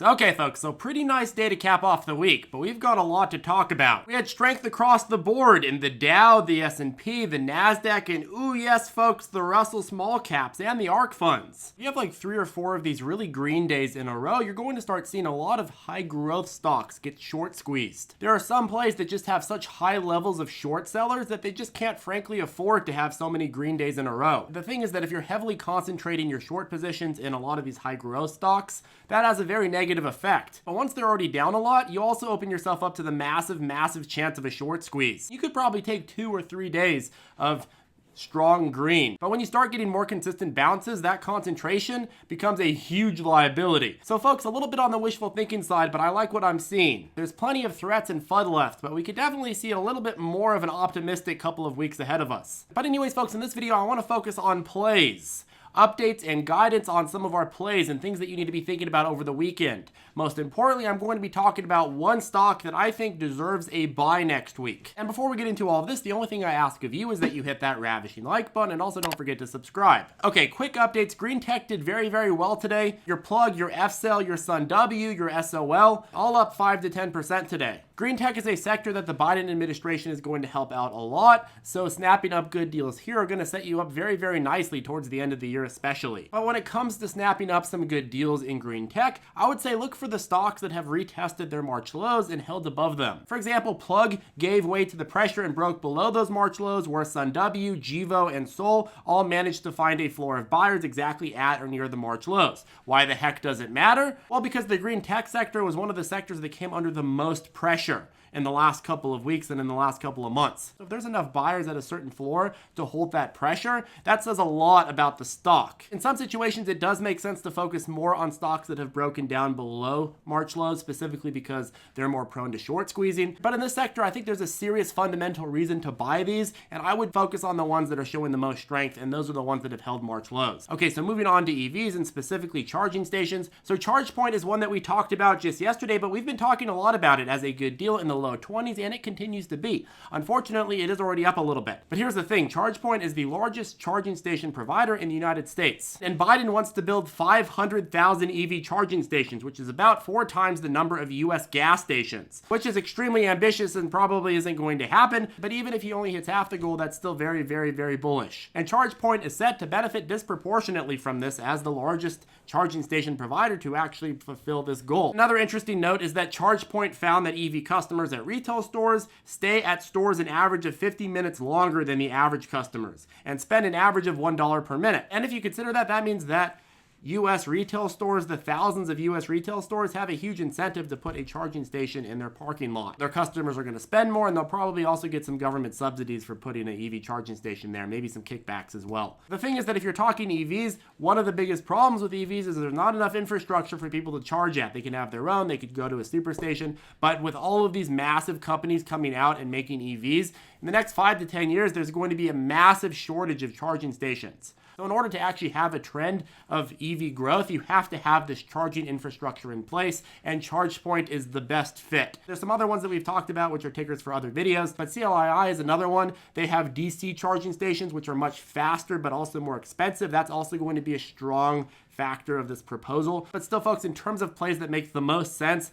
Okay folks, so pretty nice day to cap off the week, but we've got a lot to talk about. We had strength across the board in the Dow, the S&P, the Nasdaq, and ooh yes folks, the Russell small caps and the ARK funds. If you have like 3 or 4 of these really green days in a row, you're going to start seeing a lot of high growth stocks get short squeezed. There are some plays that just have such high levels of short sellers that they just can't frankly afford to have so many green days in a row. The thing is that if you're heavily concentrating your short positions in a lot of these high growth stocks, that has a very negative effect. But once they're already down a lot, you also open yourself up to the massive chance of a short squeeze. You could probably take 2 or 3 days of strong green. But when you start getting more consistent bounces, that concentration becomes a huge liability. So folks, a little bit on the wishful thinking side, but I like what I'm seeing. There's plenty of threats and FUD left, but we could definitely see a little bit more of an optimistic couple of weeks ahead of us. But anyways, folks, in this video, I want to focus on plays. Updates and guidance on some of our plays and things that you need to be thinking about over the weekend. Most importantly, I'm going to be talking about one stock that I think deserves a buy next week. And before we get into all of this, the only thing I ask of you is that you hit that ravishing like button and also don't forget to subscribe. Okay, quick updates. Green Tech did very well today. Your plug, your FCell, your Sun W, your SOL, all up 5 to 10% today. Green tech is a sector that the Biden administration is going to help out a lot, so snapping up good deals here are going to set you up very nicely towards the end of the year especially. But when it comes to snapping up some good deals in green tech, I would say look for the stocks that have retested their March lows and held above them. For example, Plug gave way to the pressure and broke below those March lows, where Sun W, Gevo, and Sol all managed to find a floor of buyers exactly at or near the March lows. Why the heck does it matter? Well, because the green tech sector was one of the sectors that came under the most pressure in the last couple of weeks and in the last couple of months. So if there's enough buyers at a certain floor to hold that pressure, that says a lot about the stock. In some situations, it does make sense to focus more on stocks that have broken down below March lows, specifically because they're more prone to short squeezing. But in this sector, I think there's a serious fundamental reason to buy these, and I would focus on the ones that are showing the most strength, and those are the ones that have held March lows. Okay, so moving on to EVs and specifically charging stations. So Chargepoint is one that we talked about just yesterday, but we've been talking a lot about it as a good deal in the low 20s, and it continues to be. Unfortunately, it is already up a little bit. But here's the thing, Chargepoint is the largest charging station provider in the United States. And Biden wants to build 500,000 EV charging stations, which is about 4 times the number of US gas stations, which is extremely ambitious and probably isn't going to happen. But even if he only hits half the goal, that's still very bullish. And Chargepoint is set to benefit disproportionately from this as the largest charging station provider to actually fulfill this goal. Another interesting note is that Chargepoint found that EV customers at retail stores stay at stores an average of 50 minutes longer than the average customers and spend an average of $1 per minute. And if you consider that, that means that US retail stores, the thousands of US retail stores, have a huge incentive to put a charging station in their parking lot. Their customers are going to spend more, and they'll probably also get some government subsidies for putting an EV charging station there, maybe some kickbacks as well. The thing is that if you're talking EVs, one of the biggest problems with EVs is there's not enough infrastructure for people to charge at. They can have their own, they could go to a superstation, but with all of these massive companies coming out and making EVs, in the next 5 to 10 years, there's going to be a massive shortage of charging stations. So in order to actually have a trend of EV growth, you have to have this charging infrastructure in place, and Chargepoint is the best fit. There's some other ones that we've talked about, which are tickers for other videos, but CLII is another one. They have DC charging stations, which are much faster, but also more expensive. That's also going to be a strong factor of this proposal. But still, folks, in terms of plays that make the most sense,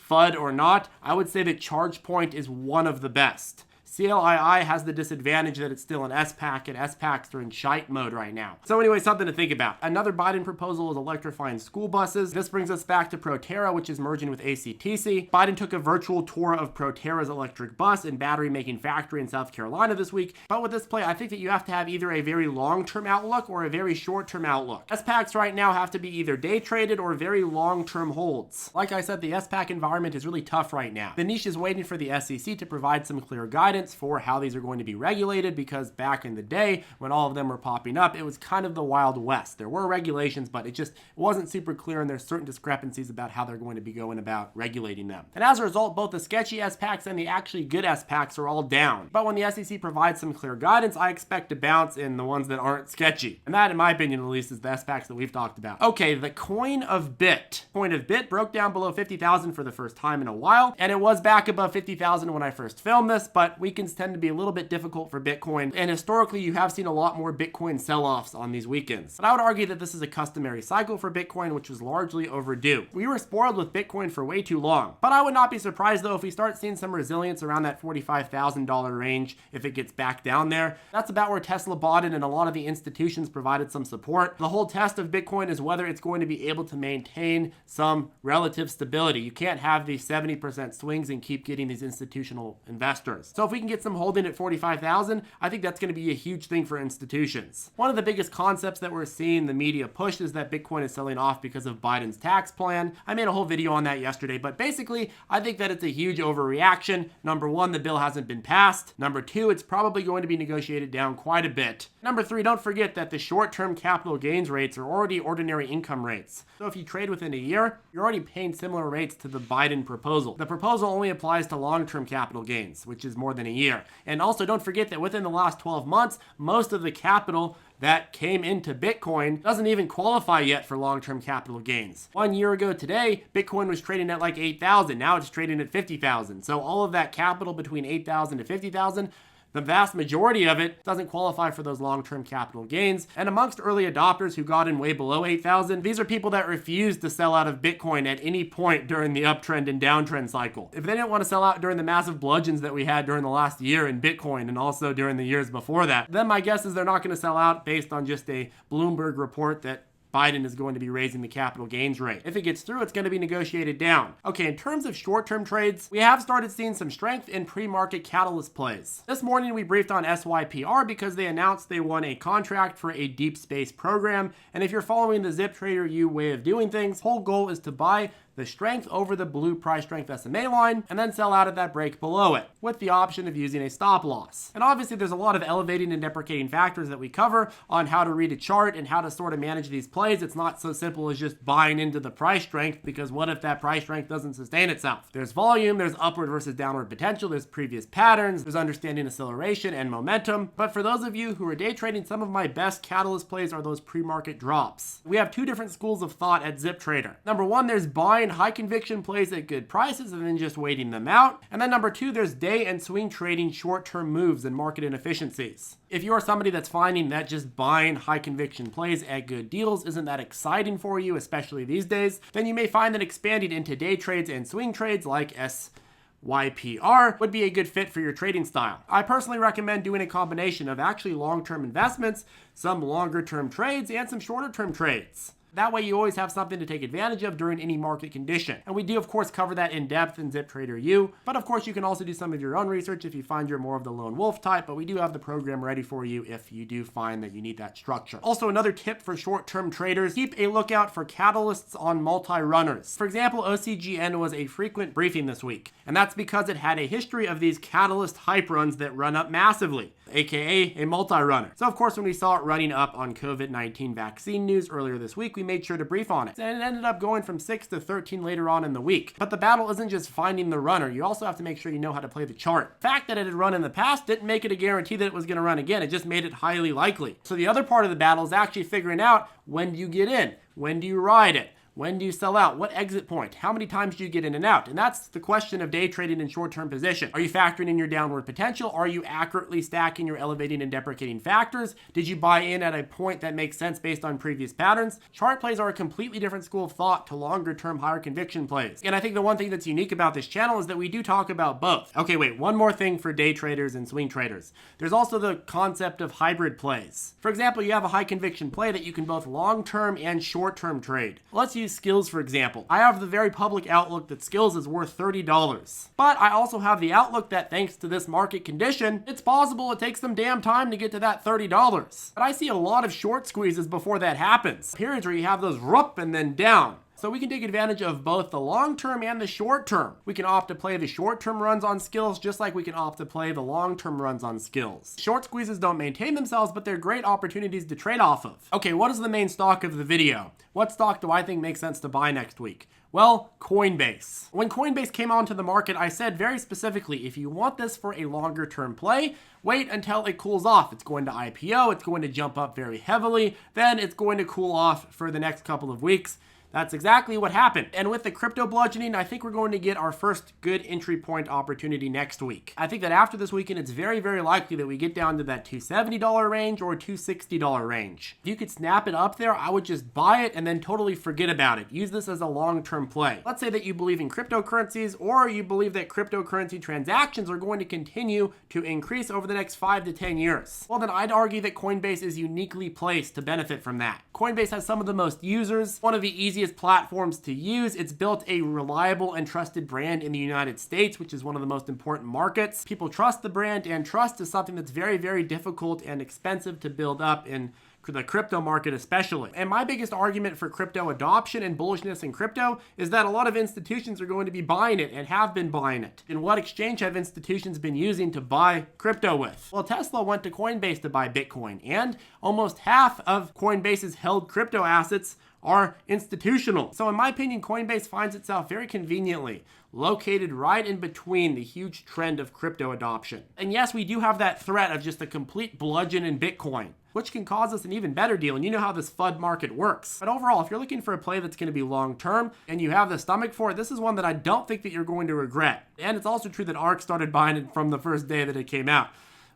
FUD or not, I would say that Chargepoint is one of the best. CLII has the disadvantage that it's still an SPAC, and SPACs are in shite mode right now. So anyway, something to think about. Another Biden proposal is electrifying school buses. This brings us back to Proterra, which is merging with ACTC. Biden took a virtual tour of Proterra's electric bus and battery making factory in South Carolina this week. But with this play, I think that you have to have either a very long-term outlook or a very short-term outlook. SPACs right now have to be either day traded or very long-term holds. Like I said, the SPAC environment is really tough right now. The niche is waiting for the SEC to provide some clear guidance for how these are going to be regulated, because back in the day when all of them were popping up, it was kind of the Wild West. There were regulations, but it wasn't super clear, and there's certain discrepancies about how they're going to be going about regulating them. And as a result, both the sketchy SPACs and the actually good SPACs are all down. But when the SEC provides some clear guidance, I expect to bounce in the ones that aren't sketchy. And that, in my opinion at least, is the SPACs that we've talked about. Okay, the coin of Bit. Coin of Bit broke down below 50,000 for the first time in a while, and it was back above 50,000 when I first filmed this, but we weekends tend to be a little bit difficult for Bitcoin, and historically you have seen a lot more Bitcoin sell-offs on these weekends. But I would argue that this is a customary cycle for Bitcoin, which was largely overdue. We were spoiled with Bitcoin for way too long, but I would not be surprised though if we start seeing some resilience around that $45,000 range if it gets back down there. That's about where Tesla bought it, and a lot of the institutions provided some support. The whole test of Bitcoin is whether it's going to be able to maintain some relative stability. You can't have these 70% swings and keep getting these institutional investors. So if we can get some holding at 45,000, I think that's going to be a huge thing for institutions. One of the biggest concepts that we're seeing the media push is that Bitcoin is selling off because of Biden's tax plan. I made a whole video on that yesterday, but basically I think that it's a huge overreaction. Number one, the bill hasn't been passed. Number two, it's probably going to be negotiated down quite a bit. Number three, don't forget that the short-term capital gains rates are already ordinary income rates. So if you trade within a year, you're already paying similar rates to the Biden proposal. The proposal only applies to long-term capital gains, which is more than a year. And also don't forget that within the last 12 months, most of the capital that came into Bitcoin doesn't even qualify yet for long-term capital gains. 1 year ago today, Bitcoin was trading at like 8,000. Now it's trading at 50,000. So all of that capital between 8,000 to 50,000, the vast majority of it doesn't qualify for those long-term capital gains. And amongst early adopters who got in way below 8,000, these are people that refused to sell out of Bitcoin at any point during the uptrend and downtrend cycle. If they didn't want to sell out during the massive bludgeons that we had during the last year in Bitcoin and also during the years before that, then my guess is they're not going to sell out based on just a Bloomberg report that Biden is going to be raising the capital gains rate. If it gets through, it's going to be negotiated down. Okay, in terms of short-term trades, we have started seeing some strength in pre-market catalyst plays. This morning, we briefed on SYPR because they announced they won a contract for a deep space program. And if you're following the ZipTrader U way of doing things, whole goal is to buy the strength over the blue price strength SMA line and then sell out at that break below it with the option of using a stop loss. And obviously there's a lot of elevating and deprecating factors that we cover on how to read a chart and how to sort of manage these plays. It's not so simple as just buying into the price strength, because what if that price strength doesn't sustain itself? There's volume, there's upward versus downward potential, there's previous patterns, there's understanding acceleration and momentum. But for those of you who are day trading, some of my best catalyst plays are those pre-market drops. We have two different schools of thought at ZipTrader. Number one, there's buying high conviction plays at good prices and then just waiting them out. And then number two, there's day and swing trading short-term moves and market inefficiencies. If you are somebody that's finding that just buying high conviction plays at good deals isn't that exciting for you, especially these days, then you may find that expanding into day trades and swing trades like SYPR would be a good fit for your trading style. I personally recommend doing a combination of actually long-term investments, some longer-term trades, and some shorter-term trades. That way you always have something to take advantage of during any market condition. And we do, of course, cover that in depth in ZipTrader U. But of course, you can also do some of your own research if you find you're more of the lone wolf type. But we do have the program ready for you if you do find that you need that structure. Also, another tip for short-term traders, keep a lookout for catalysts on multi-runners. For example, OCGN was a frequent briefing this week. And that's because it had a history of these catalyst hype runs that run up massively, aka a multi-runner. So of course, when we saw it running up on COVID-19 vaccine news earlier this week, we made sure to brief on it. And it ended up going from 6 to 13 later on in the week. But the battle isn't just finding the runner. You also have to make sure you know how to play the chart. The fact that it had run in the past didn't make it a guarantee that it was going to run again. It just made it highly likely. So the other part of the battle is actually figuring out, when do you get in? When do you ride it? When do you sell out? What exit point? How many times do you get in and out? And that's the question of day trading in short-term position. Are you factoring in your downward potential? Are you accurately stacking your elevating and deprecating factors? Did you buy in at a point that makes sense based on previous patterns? Chart plays are a completely different school of thought to longer-term higher conviction plays. And I think the one thing that's unique about this channel is that we do talk about both. Okay, wait, one more thing for day traders and swing traders. There's also the concept of hybrid plays. For example, you have a high conviction play that you can both long-term and short-term trade. Let's use Skills, for example. I have the very public outlook that Skills is worth $30. But I also have the outlook that thanks to this market condition, it's possible it takes some damn time to get to that $30. But I see a lot of short squeezes before that happens. Periods where you have those rup and then down. So we can take advantage of both the long-term and the short-term. We can opt to play the short-term runs on Skills just like we can opt to play the long-term runs on Skills. Short squeezes don't maintain themselves, but they're great opportunities to trade off of. Okay, what is the main stock of the video? What stock do I think makes sense to buy next week? Well, Coinbase. When Coinbase came onto the market, I said very specifically, if you want this for a longer term play, wait until it cools off. It's going to IPO, it's going to jump up very heavily, then it's going to cool off for the next couple of weeks. That's exactly what happened. And with the crypto bludgeoning, I think we're going to get our first good entry point opportunity next week. I think that after this weekend, it's very, very likely that we get down to that $270 range or $260 range. If you could snap it up there, I would just buy it and then totally forget about it. Use this as a long-term play. Let's say that you believe in cryptocurrencies, or you believe that cryptocurrency transactions are going to continue to increase over the next 5 to 10 years. Well, then I'd argue that Coinbase is uniquely placed to benefit from that. Coinbase has some of the most users, one of the easiest platforms to use. It's built a reliable and trusted brand in the United States, which is one of the most important markets. People trust the brand, and trust is something that's very, very difficult and expensive to build up in the crypto market especially. And my biggest argument for crypto adoption and bullishness in crypto is that a lot of institutions are going to be buying it and have been buying it. And what exchange have institutions been using to buy crypto with? Well, Tesla went to Coinbase to buy Bitcoin, and almost half of Coinbase's held crypto assets are institutional. So in my opinion, Coinbase finds itself very conveniently located right in between the huge trend of crypto adoption. And yes, we do have that threat of just a complete bludgeon in Bitcoin, which can cause us an even better deal. And you know how this FUD market works. But overall, if you're looking for a play that's going to be long-term and you have the stomach for it, this is one that I don't think that you're going to regret. And it's also true that ARK started buying it from the first day that it came out,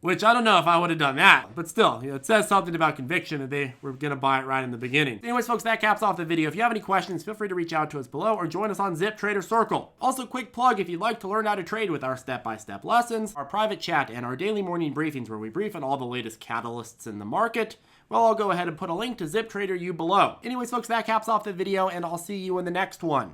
which I don't know if I would have done that, but still, it says something about conviction that they were going to buy it right in the beginning. Anyways, folks, that caps off the video. If you have any questions, feel free to reach out to us below or join us on ZipTrader Circle. Also, quick plug, if you'd like to learn how to trade with our step-by-step lessons, our private chat, and our daily morning briefings where we brief on all the latest catalysts in the market, well, I'll go ahead and put a link to ZipTrader below. Anyways, folks, that caps off the video, and I'll see you in the next one.